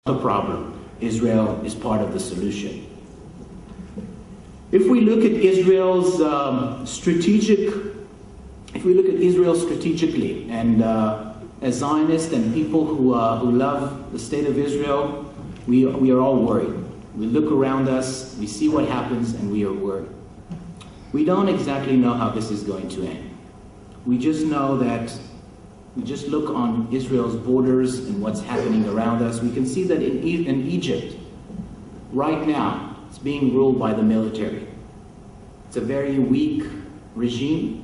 the problem. Israel is part of the solution. If we look at Israel's if we look at Israel strategically, and as Zionists and people who love the state of Israel, we are all worried. We look around us, we see what happens, and we are worried. We don't exactly know how this is going to end. We just know that we just look on Israel's borders and what's happening around us. We can see that in Egypt, right now, it's being ruled by the military. It's a very weak regime.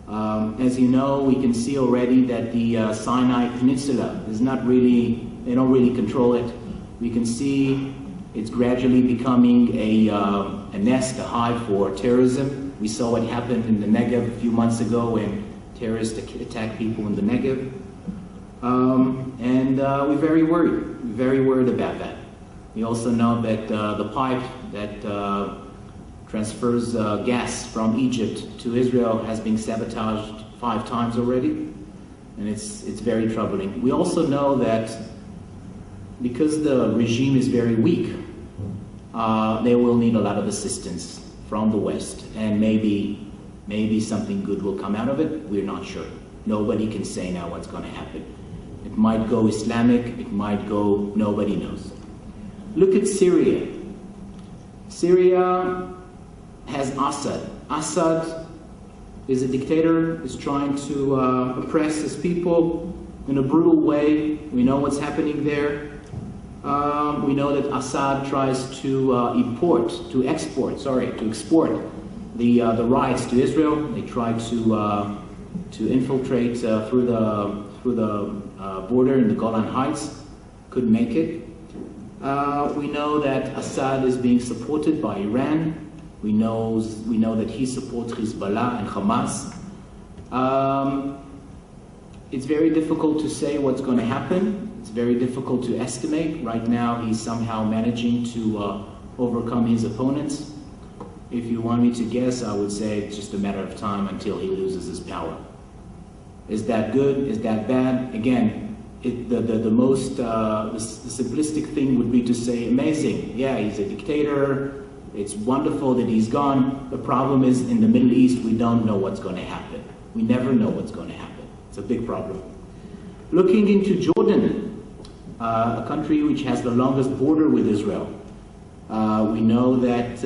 As you know, we can see already that the Sinai Peninsula is not really, they don't really control it. We can see it's gradually becoming a nest, a hive for terrorism. We saw what happened in the Negev a few months ago when terrorists attacked people in the Negev. We're very worried about that. We also know that the pipe that transfers gas from Egypt to Israel has been sabotaged 5 times already, and it's very troubling. We also know that because the regime is very weak, they will need a lot of assistance from the West, and maybe something good will come out of it. We're not sure. Nobody can say now what's going to happen. It might go Islamic, it might go, nobody knows. Look at Syria. Syria has Assad. Assad is a dictator, is trying to oppress his people in a brutal way. We know what's happening there. We know that Assad tries to export the rights to Israel. They try to infiltrate through the border in the Golan Heights. Couldn't make it. We know that Assad is being supported by Iran. We know that he supports Hezbollah and Hamas. It's very difficult to say what's going to happen. It's very difficult to estimate. Right now, he's somehow managing to overcome his opponents. If you want me to guess, I would say it's just a matter of time until he loses his power. Is that good? Is that bad? Again, the simplistic thing would be to say, amazing. Yeah, he's a dictator. It's wonderful that he's gone. The problem is, in the Middle East, we don't know what's going to happen. We never know what's going to happen. It's a big problem. Looking into Jordan, a country which has the longest border with Israel, we know that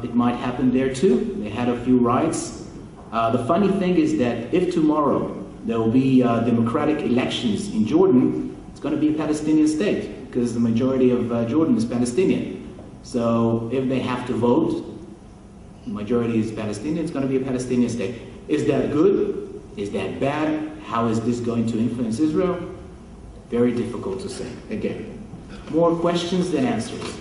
it might happen there too. They had a few riots. The funny thing is that if tomorrow there will be democratic elections in Jordan, it's going to be a Palestinian state because the majority of Jordan is Palestinian. So if they have to vote, the majority is Palestinian, it's going to be a Palestinian state. Is that good? Is that bad? How is this going to influence Israel? Very difficult to say. Again, more questions than answers.